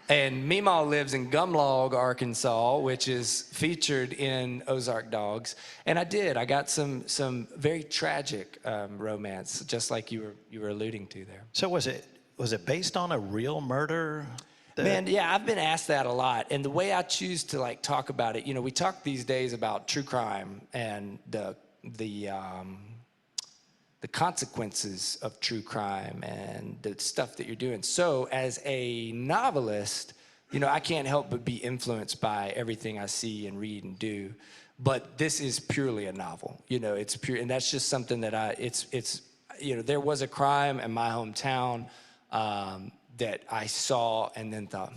And Meemaw lives in Gumlog, Arkansas, which is featured in Ozark Dogs. And I did. I got some very tragic romance, just like you were alluding to there. So was it based on a real murder? Man, yeah, I've been asked that a lot. And the way I choose to talk about it, we talk these days about true crime and the consequences of true crime and the stuff that you're doing. So as a novelist, I can't help but be influenced by everything I see and read and do. But this is purely a novel. It's pure, and that's just something that there was a crime in my hometown that I saw and then thought,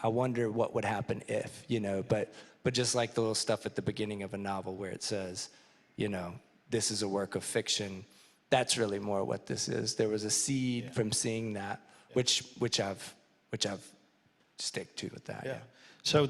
I wonder what would happen if, but just like the little stuff at the beginning of a novel where it says, this is a work of fiction. That's really more what this is. There was a seed from seeing that, which I've stick to with that. Yeah. So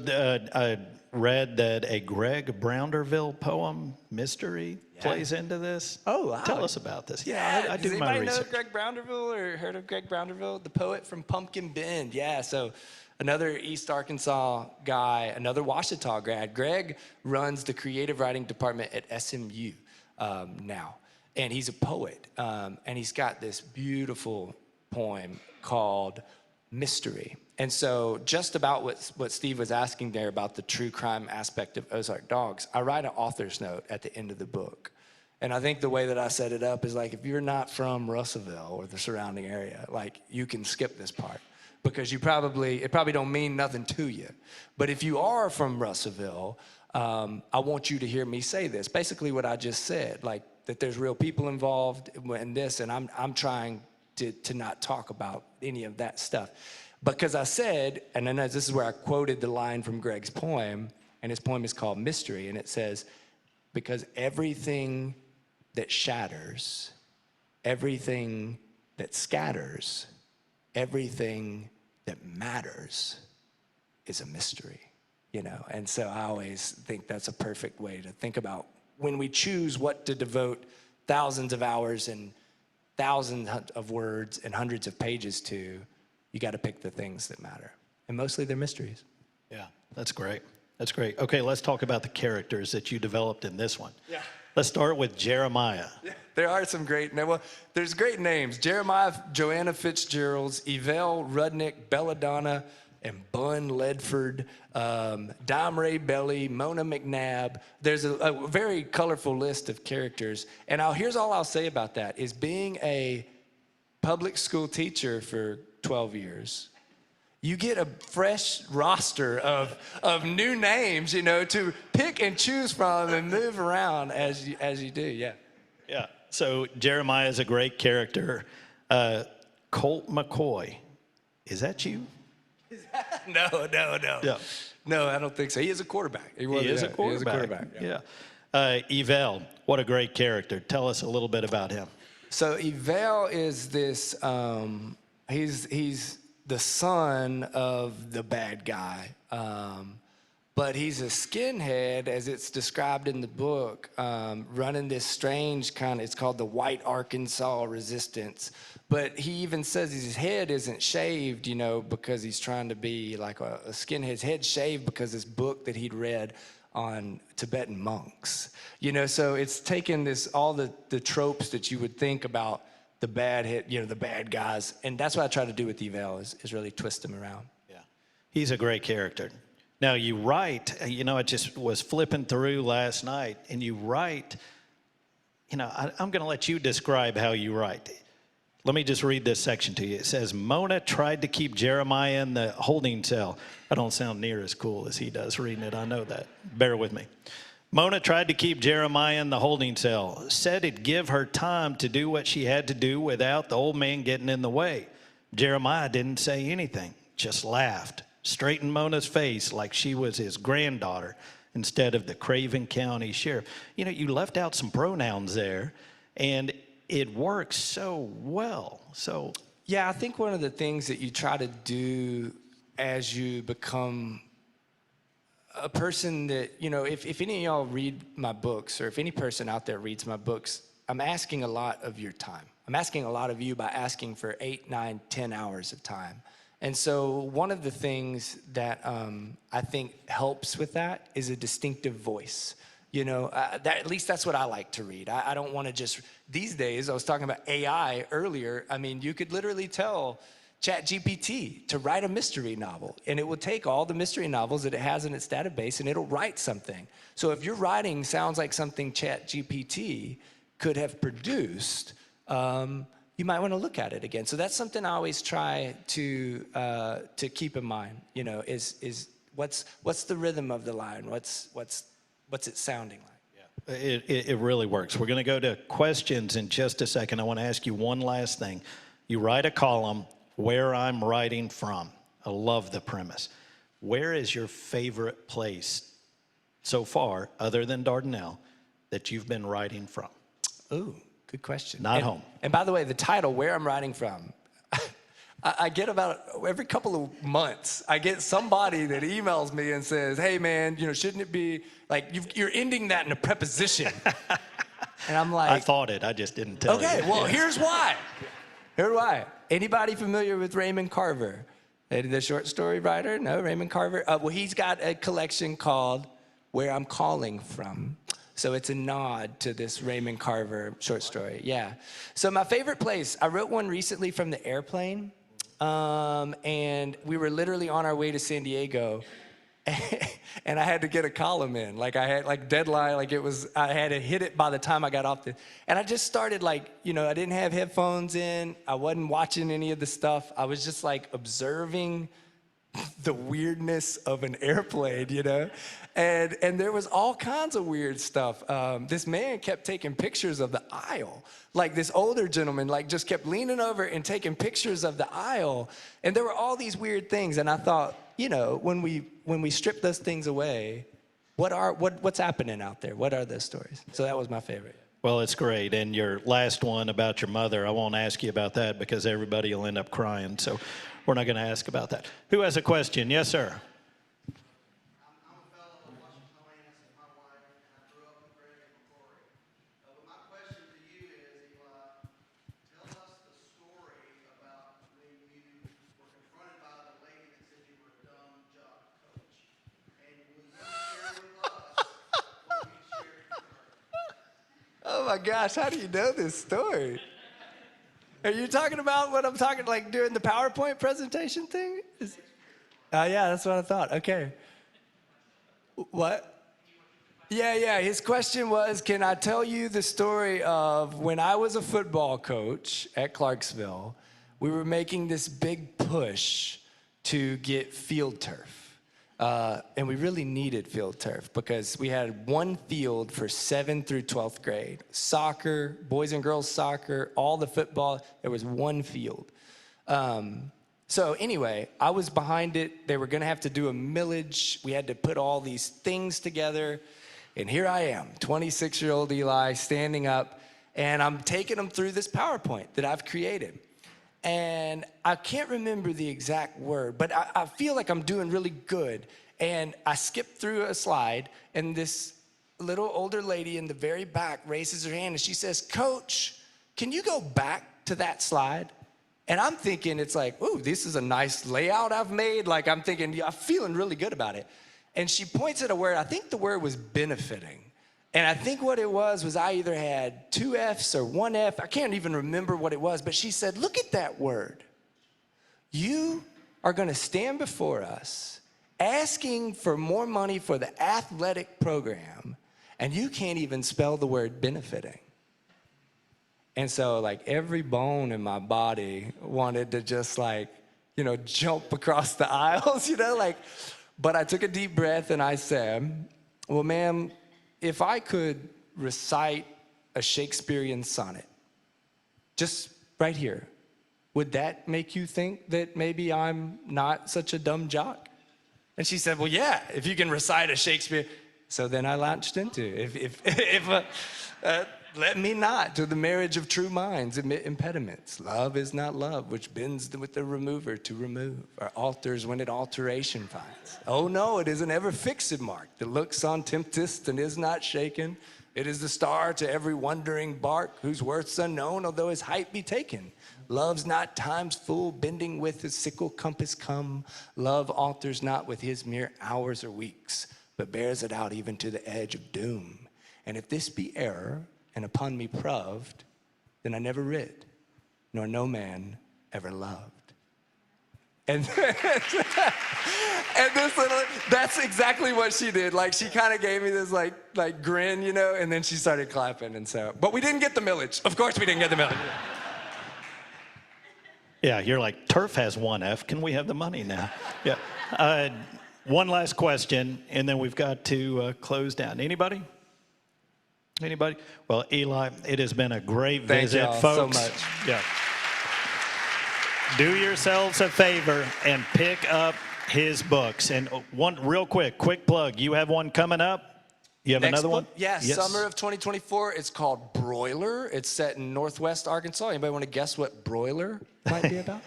I read that a Greg Brownderville poem, Mystery, plays into this. Oh, wow. Tell us about this. Yeah, I do does my anybody know research. Greg Brownderville or heard of Greg Brownderville, the poet from Pumpkin Bend? Yeah, so another East Arkansas guy, another Ouachita grad. Greg runs the creative writing department at SMU now. And he's a poet, and he's got this beautiful poem called Mystery. And so just about what Steve was asking there about the true crime aspect of Ozark Dogs, I write an author's note at the end of the book. And I think the way that I set it up is like, if you're not from Russellville or the surrounding area, you can skip this part because it probably don't mean nothing to you. But if you are from Russellville, I want you to hear me say this. Basically what I just said, that there's real people involved in this, and I'm trying to not talk about any of that stuff. Because I said, and then this is where I quoted the line from Greg's poem, and his poem is called Mystery, and it says, because everything that shatters, everything that scatters, everything that matters is a mystery. you know? And so I always think that's a perfect way to think about when we choose what to devote thousands of hours and thousands of words and hundreds of pages to, you got to pick the things that matter. And mostly they're mysteries. Yeah, that's great. That's great. Okay, let's talk about the characters that you developed in this one. Yeah. Let's start with Jeremiah. Yeah, there are some great names. Well, there's great names. Jeremiah, Joanna Fitzgerald's, Yvelle Rudnick, Belladonna, and Bun Ledford, Dime Ray Belly, Mona McNabb. There's a very colorful list of characters. And here's all I'll say about that is being a public school teacher for 12 years, you get a fresh roster of new names, you know, to pick and choose from and move around as you do, yeah. Yeah, so Jeremiah is a great character. Colt McCoy, is that you? No. Yeah. No, I don't think so. He is a quarterback. He is a quarterback. Yeah. Yvelle, what a great character. Tell us a little bit about him. So Yvelle is this, he's the son of the bad guy, but he's a skinhead, as it's described in the book, running this strange kind of, it's called the White Arkansas Resistance. But he even says his head isn't shaved, you know, because he's trying to be like a skinhead. His head's shaved because this book that he'd read on Tibetan monks. You know, so it's taken this, all the tropes that you would think about the bad hit, you know, the bad guys. And that's what I try to do with Yvelle is really twist them around. Yeah. He's a great character. Now you write, you know, I just was flipping through last night and you write, you know, I'm going to let you describe how you write. Let me just read this section to you. It says, Mona tried to keep Jeremiah in the holding cell. I don't sound near as cool as he does reading it. I know that. Bear with me. Mona tried to keep Jeremiah in the holding cell, said it'd give her time to do what she had to do without the old man getting in the way. Jeremiah didn't say anything, just laughed, straightened Mona's face like she was his granddaughter instead of the Craven County sheriff. You know, you left out some pronouns there, and it works so well. So yeah, I think one of the things that you try to do as you become a person that, you know, if any of y'all read my books, or if any person out there reads my books, I'm asking a lot of your time. I'm asking a lot of you by asking for 8, 9, 10 hours of time. And so one of the things that I think helps with that is a distinctive voice. You know, at least that's what I like to read. I don't want to just, these days, I was talking about AI earlier. I mean, you could literally tell ChatGPT to write a mystery novel, and it will take all the mystery novels that it has in its database, and it'll write something. So if your writing sounds like something ChatGPT could have produced, you might want to look at it again. So that's something I always try to keep in mind. You know, is what's the rhythm of the line? What's it sounding like? Yeah. It really works. We're going to go to questions in just a second. I want to ask you one last thing. You write a column, where I'm writing from. I love the premise. Where is your favorite place so far, other than Dardanelle, that you've been writing from? Ooh, good question. Not home. And by the way, the title, Where I'm Writing From, I get about every couple of months, I get somebody that emails me and says, hey man, you know, shouldn't it be, like, you're ending that in a preposition. And I'm like, I thought it, I just didn't tell you. Okay, well, here's why. Here's why. Anybody familiar with Raymond Carver? The short story writer? No, Raymond Carver? Well, he's got a collection called Where I'm Calling From. So it's a nod to this Raymond Carver short story, yeah. So my favorite place, I wrote one recently from the airplane, and we were literally on our way to San Diego, and I had to get a column in. Like I had like deadline, like it was, I had to hit it by the time I got off and I just started like, you know, I didn't have headphones in. I wasn't watching any of the stuff. I was just like observing the weirdness of an airplane, you know? And there was all kinds of weird stuff. This man kept taking pictures of the aisle. Like this older gentleman, like just kept leaning over and taking pictures of the aisle. And there were all these weird things. And I thought, you know, when we strip those things away, what's happening out there? What are those stories? So that was my favorite. Well, it's great. And your last one about your mother, I won't ask you about that because everybody will end up crying. So we're not going to ask about that. Who has a question? Yes, sir. my gosh, how do you know this story? Are you talking about what I'm talking, like doing the PowerPoint presentation thing? Yeah, that's what I thought. Okay. What? Yeah. His question was, can I tell you the story of when I was a football coach at Clarksville, we were making this big push to get field turf. And we really needed field turf because we had one field for 7th through 12th grade. Soccer, boys and girls soccer, all the football, there was one field. So anyway, I was behind it. They were gonna have to do a millage. We had to put all these things together. And here I am, 26-year-old Eli, standing up, and I'm taking them through this PowerPoint that I've created. And I can't remember the exact word, but I feel like I'm doing really good. And I skipped through a slide, and this little older lady in the very back raises her hand, and she says, "Coach, can you go back to that slide?" And I'm thinking, it's like, ooh, this is a nice layout I've made. Like, I'm thinking, yeah, I'm feeling really good about it. And she points at a word, I think the word was benefiting. And I think what it was I either had 2 F's or 1 F. I can't even remember what it was, but she said, look at that word. You are gonna stand before us asking for more money for the athletic program, and you can't even spell the word benefiting. And so like every bone in my body wanted to just like, jump across the aisles, but I took a deep breath and I said, well, ma'am, if I could recite a Shakespearean sonnet, just right here, would that make you think that maybe I'm not such a dumb jock? And she said, well, yeah, if you can recite a Shakespeare. So then I launched into, let me not to the marriage of true minds admit impediments. Love is not love, which bends with the remover to remove, or alters when it alteration finds. Oh no, it is an ever fixed mark that looks on tempest and is not shaken. It is the star to every wandering bark, whose worth's unknown, although his height be taken. Love's not time's full, bending with his sickle compass come. Love alters not with his mere hours or weeks, but bears it out even to the edge of doom. And if this be error, and upon me proved, then I never writ, nor no man ever loved. And that's exactly what she did. Like, she kind of gave me this like grin, and then she started clapping. And so, but we didn't get the millage. Of course we didn't get the millage. Yeah, you're like, turf has 1 F. Can we have the money now? Yeah. One last question, and then we've got to close down. Anybody? Well, Eli, it has been a great visit, Thank folks. y'all so much. Yeah. Do yourselves a favor and pick up his books. And one real quick plug. You have one coming up? You have Next another one? book? Yeah, Yes. summer of 2024. It's called Broiler. It's set in Northwest Arkansas. Anybody want to guess what Broiler might be about?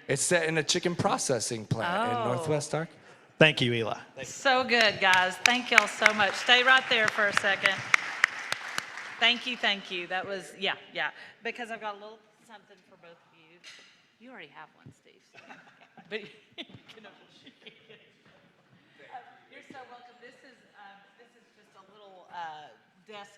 It's set in a chicken processing plant in Northwest Arkansas. Thank you, Eli. So good, guys. Thank y'all so much. Stay right there for a second. Thank you. That was, yeah. Because I've got a little something for both of you. You already have one, Steve. So. But you can appreciate it. You're so welcome. This is just a little desk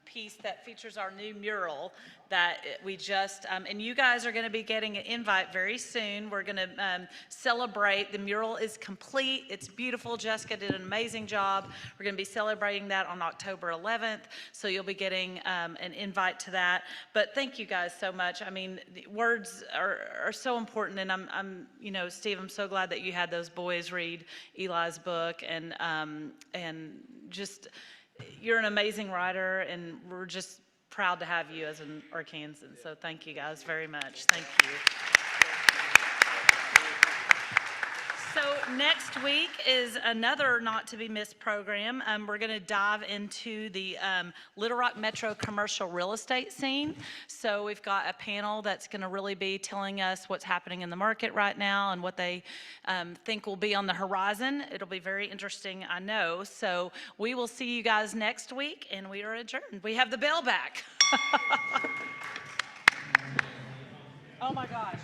piece that features our new mural that we just, and you guys are going to be getting an invite very soon. We're going to celebrate. The mural is complete. It's beautiful. Jessica did an amazing job. We're going to be celebrating that on October 11th. So you'll be getting an invite to that. But thank you guys so much. I mean, words are so important. And I'm Steve, I'm so glad that you had those boys read Eli's book and just, you're an amazing writer, and we're just proud to have you as an Arkansan. So thank you guys very much. Thank you. So next week is another not to be missed program. We're going to dive into the Little Rock Metro commercial real estate scene. So we've got a panel that's going to really be telling us what's happening in the market right now and what they think will be on the horizon. It'll be very interesting, I know. So we will see you guys next week, and we are adjourned. We have the bell back. Oh my gosh.